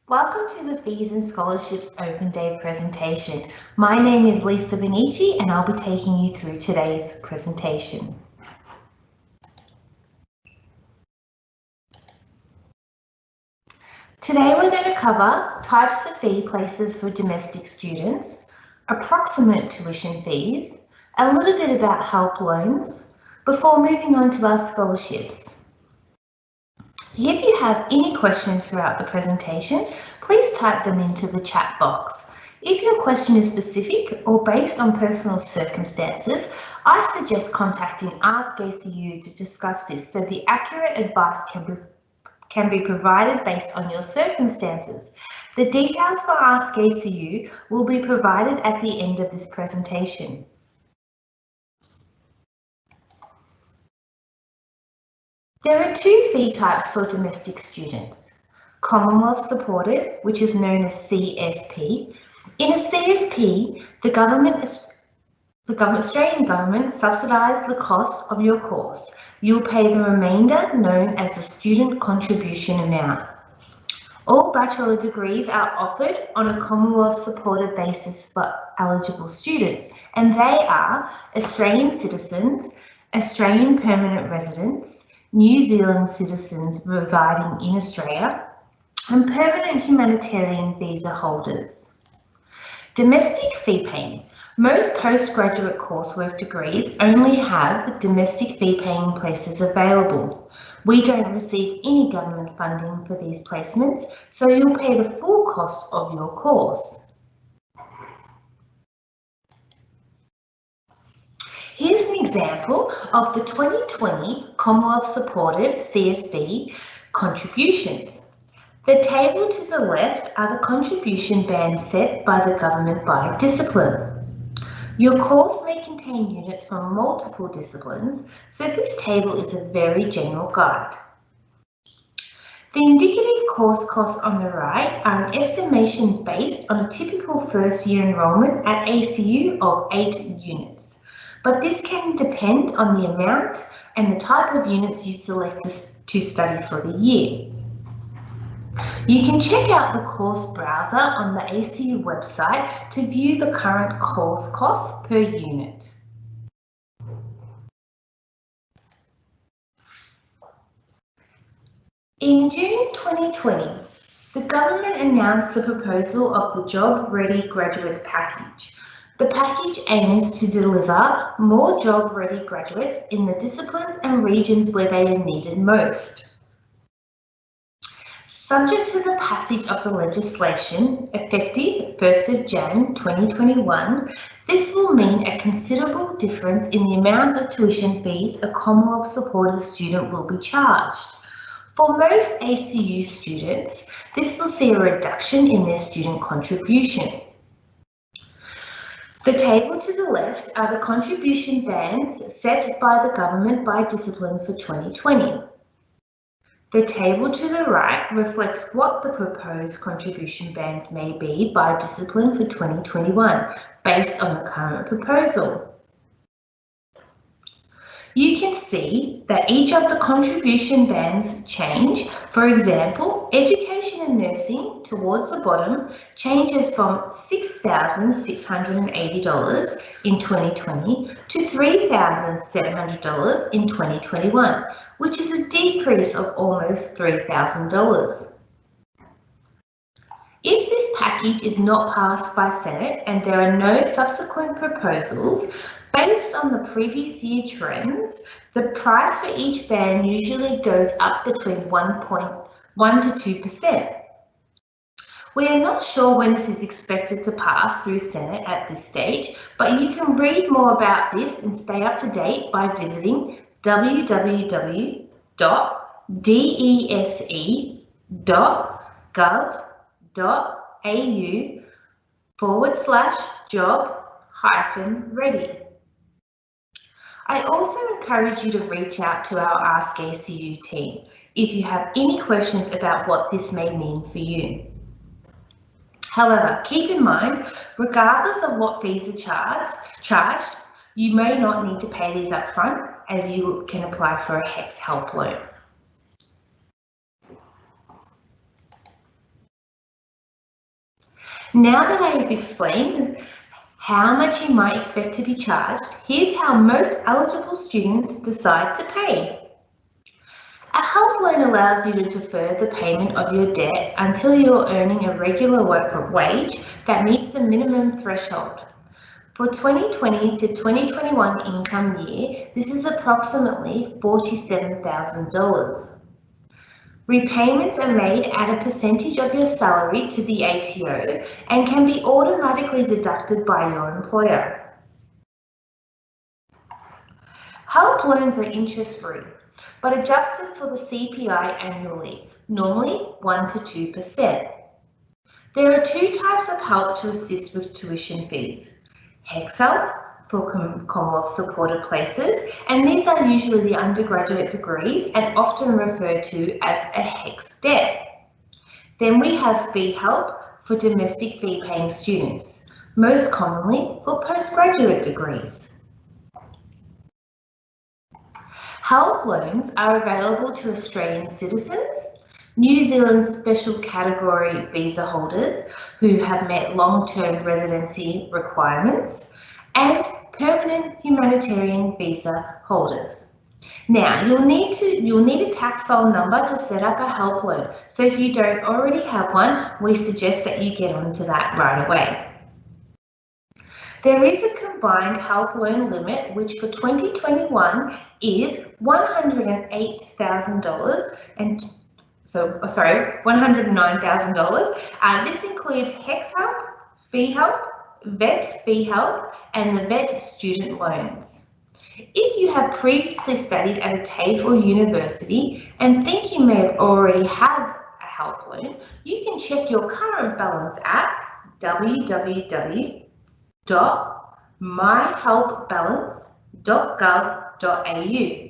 Welcome to the Fees and Scholarships Open Day presentation. My name is Lisa Benici and I'll be taking you through today's presentation. Today we're going to cover types of fee places for domestic students, approximate tuition fees, a little bit about help loans, before moving on to our scholarships. If you have any questions throughout the presentation, please type them into the chat box. If your question is specific or based on personal circumstances, I suggest contacting Ask ACU to discuss this so the accurate advice can be provided based on your circumstances. The details for Ask ACU will be provided at the end of this presentation. There are two fee types for domestic students. Commonwealth supported, which is known as CSP. In a CSP, the Australian government subsidises the cost of your course. You'll pay the remainder, known as the student contribution amount. All bachelor degrees are offered on a Commonwealth supported basis for eligible students, and they are Australian citizens, Australian permanent residents, New Zealand citizens residing in Australia, and permanent humanitarian visa holders. Domestic fee paying. Most postgraduate coursework degrees only have domestic fee paying places available. We don't receive any government funding for these placements, so you'll pay the full cost of your course. Here's an example of the 2020 Commonwealth supported CSP contributions. The table to the left are the contribution bands set by the government by discipline. Your course may contain units from multiple disciplines, so this table is a very general guide. The indicative course costs on the right are an estimation based on a typical first year enrolment at ACU of 8 units. But this can depend on the amount and the type of units you select to study for the year. You can check out the course browser on the ACU website to view the current course costs per unit. In June 2020, the government announced the proposal of the Job Ready Graduates Package. The package aims to deliver more job-ready graduates in the disciplines and regions where they are needed most. Subject to the passage of the legislation, effective 1st of Jan 2021, this will mean a considerable difference in the amount of tuition fees a Commonwealth supported student will be charged. For most ACU students, this will see a reduction in their student contribution. The table to the left are the contribution bands set by the government by discipline for 2020. The table to the right reflects what the proposed contribution bands may be by discipline for 2021 based on the current proposal. You can see that each of the contribution bands change. For example, education and nursing towards the bottom changes from $6,680 in 2020 to $3,700 in 2021, which is a decrease of almost $3,000. If this package is not passed by Senate and there are no subsequent proposals, based on the previous year trends, the price for each band usually goes up between 1.1 to 2%. We are not sure when this is expected to pass through Senate at this stage, but you can read more about this and stay up to date by visiting www.dese.gov.au/job-ready. I also encourage you to reach out to our Ask ACU team if you have any questions about what this may mean for you. However, keep in mind, regardless of what fees are charged, you may not need to pay these up front, as you can apply for a HECS help loan. Now that I have explained how much you might expect to be charged, here's how most eligible students decide to pay. A help loan allows you to defer the payment of your debt until you're earning a regular wage that meets the minimum threshold. For 2020 to 2021 income year, this is approximately $47,000. Repayments are made at a percentage of your salary to the ATO and can be automatically deducted by your employer. Help loans are interest-free, but adjusted for the CPI annually, normally 1 to 2%. There are two types of help to assist with tuition fees. HECS help for Commonwealth supported places, and these are usually the undergraduate degrees and often referred to as a HECS debt. Then we have fee help for domestic fee paying students, most commonly for postgraduate degrees. Help loans are available to Australian citizens, New Zealand special category visa holders who have met long-term residency requirements, and permanent humanitarian visa holders. Now, you'll need a tax file number to set up a help loan. So if you don't already have one, we suggest that you get onto that right away. There is a combined help loan limit, which for 2021 is $109,000. This includes HECS help, fee help, VET fee help, and the VET student loans. If you have previously studied at a TAFE University and think you may have already had a help loan, you can check your current balance at www.myhelpbalance.gov.au.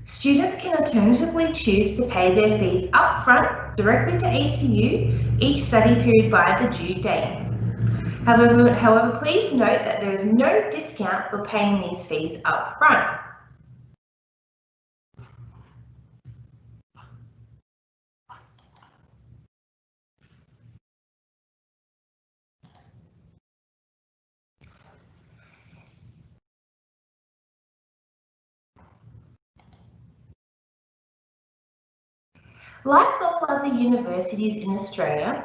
Students can alternatively choose to pay their fees upfront directly to ACU each study period by the due date. However, please note that there is no discount for paying these fees upfront. Like all other universities in Australia,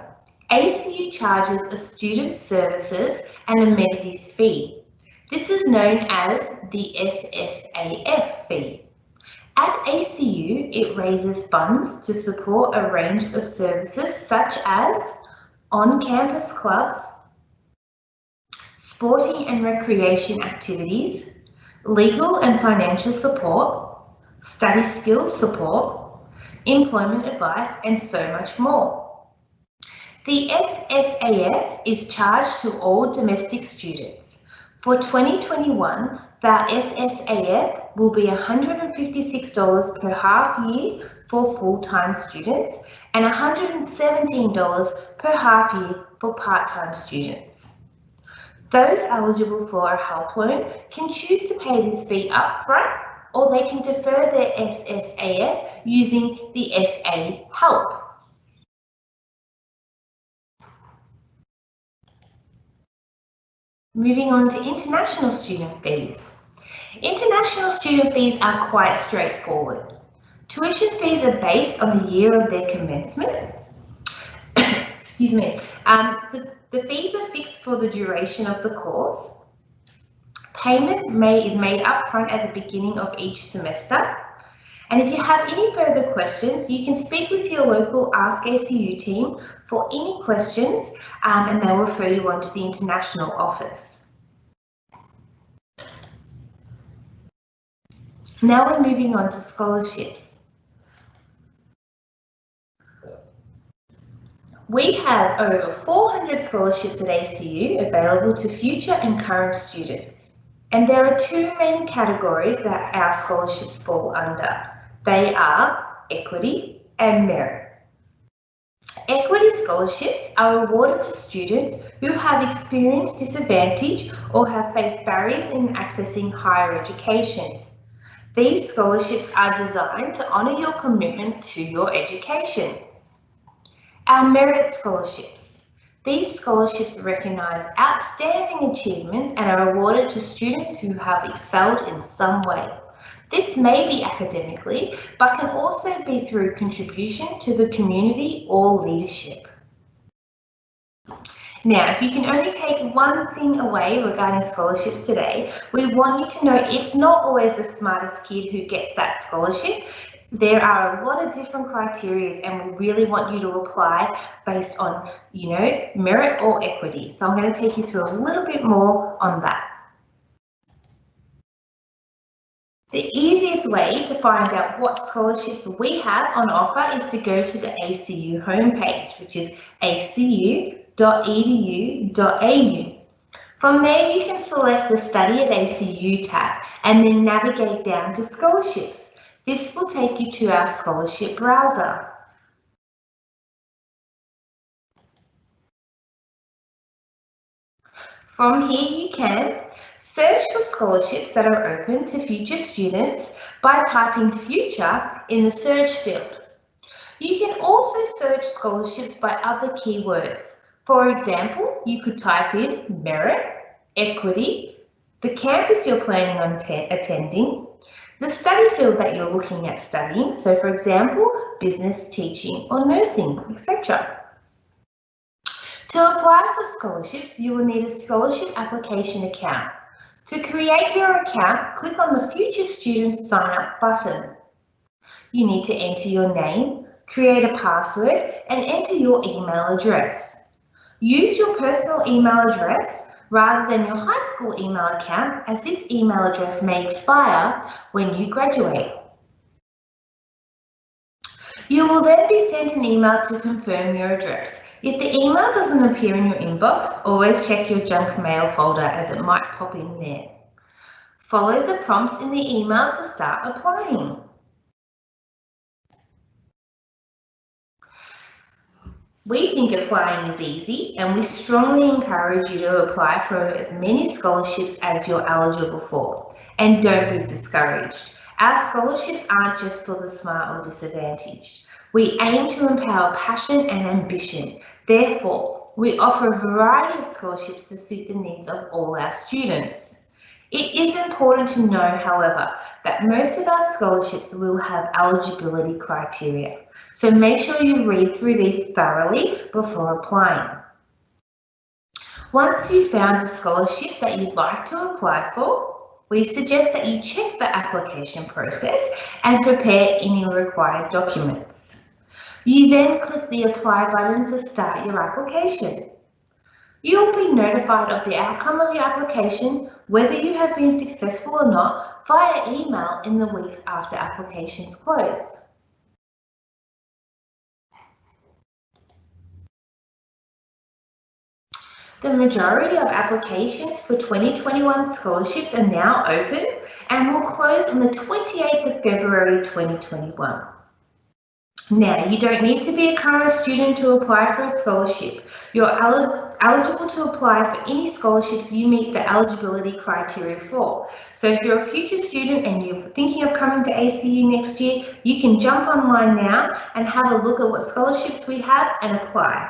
ACU charges a student services and amenities fee. This is known as the SSAF fee. At ACU, it raises funds to support a range of services such as on-campus clubs, sporting and recreation activities, legal and financial support, study skills support, employment advice, and so much more. The SSAF is charged to all domestic students. For 2021, the SSAF will be $156 per half year for full-time students and $117 per half year for part-time students. Those eligible for a help loan can choose to pay this fee upfront, or they can defer their SSAF using the SA Help. Moving on to international student fees. International student fees are quite straightforward. Tuition fees are based on the year of their commencement. Excuse me. The fees are fixed for the duration of the course. Payment is made upfront at the beginning of each semester. And if you have any further questions, you can speak with your local Ask ACU team for any questions, and they'll refer you on to the international office. Now we're moving on to scholarships. We have over 400 scholarships at ACU available to future and current students. And there are two main categories that our scholarships fall under. They are equity and merit. Equity scholarships are awarded to students who have experienced disadvantage or have faced barriers in accessing higher education. These scholarships are designed to honour your commitment to your education. Our merit scholarships. These scholarships recognise outstanding achievements and are awarded to students who have excelled in some way. This may be academically, but can also be through contribution to the community or leadership. Now, if you can only take one thing away regarding scholarships today, we want you to know it's not always the smartest kid who gets that scholarship. There are a lot of different criteria and we really want you to apply based on, merit or equity. So I'm going to take you through a little bit more on that. The easiest way to find out what scholarships we have on offer is to go to the ACU homepage, which is acu.edu.au. From there, you can select the Study at ACU tab and then navigate down to scholarships. This will take you to our scholarship browser. From here, you can search for scholarships that are open to future students by typing future in the search field. You can also search scholarships by other keywords. For example, you could type in merit, equity, the campus you're planning on attending, the study field that you're looking at studying, so for example, business, teaching or nursing, etc. To apply for scholarships, you will need a scholarship application account. To create your account, click on the Future Student Sign Up button. You need to enter your name, create a password and enter your email address. Use your personal email address rather than your high school email account, as this email address may expire when you graduate. You will then be sent an email to confirm your address. If the email doesn't appear in your inbox, always check your junk mail folder as it might pop in there. Follow the prompts in the email to start applying. We think applying is easy and we strongly encourage you to apply for as many scholarships as you're eligible for. And don't be discouraged. Our scholarships aren't just for the smart or disadvantaged. We aim to empower passion and ambition. Therefore, we offer a variety of scholarships to suit the needs of all our students. It is important to know, however, that most of our scholarships will have eligibility criteria. So make sure you read through these thoroughly before applying. Once you've found a scholarship that you'd like to apply for, we suggest that you check the application process and prepare any required documents. You then click the Apply button to start your application. You'll be notified of the outcome of your application, whether you have been successful or not, via email in the weeks after applications close. The majority of applications for 2021 scholarships are now open and will close on the 28th of February 2021. Now, you don't need to be a current student to apply for a scholarship. You're eligible to apply for any scholarships you meet the eligibility criteria for. So if you're a future student and you're thinking of coming to ACU next year, you can jump online now and have a look at what scholarships we have and apply.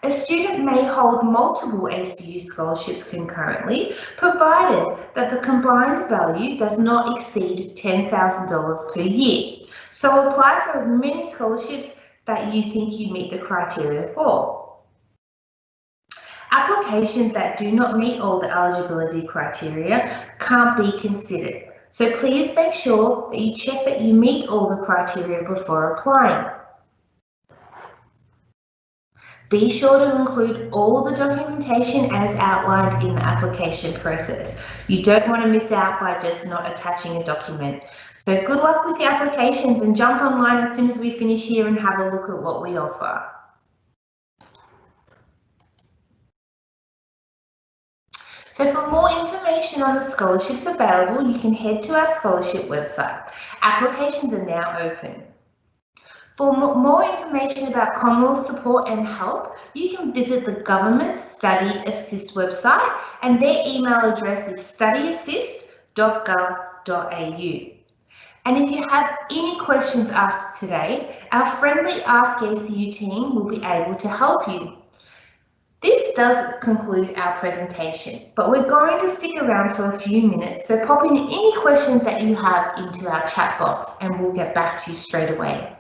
A student may hold multiple ACU scholarships concurrently, provided that the combined value does not exceed $10,000 per year. So apply for as many scholarships that you think you meet the criteria for. Applications that do not meet all the eligibility criteria can't be considered. So please make sure that you check that you meet all the criteria before applying. Be sure to include all the documentation as outlined in the application process. You don't want to miss out by just not attaching a document. So good luck with the applications and jump online as soon as we finish here and have a look at what we offer. So for more information on the scholarships available, you can head to our scholarship website. Applications are now open. For more information about Commonwealth support and help, you can visit the Government Study Assist website and their email address is studyassist.gov.au. And if you have any questions after today, our friendly Ask ACU team will be able to help you. This does conclude our presentation, but we're going to stick around for a few minutes, so pop in any questions that you have into our chat box and we'll get back to you straight away.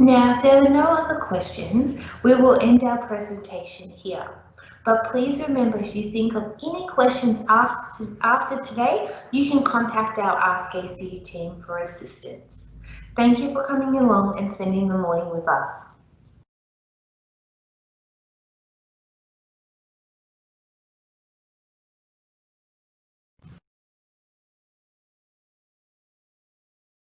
Now, if there are no other questions, we will end our presentation here. But please remember, if you think of any questions after today, you can contact our Ask ACU team for assistance. Thank you for coming along and spending the morning with us.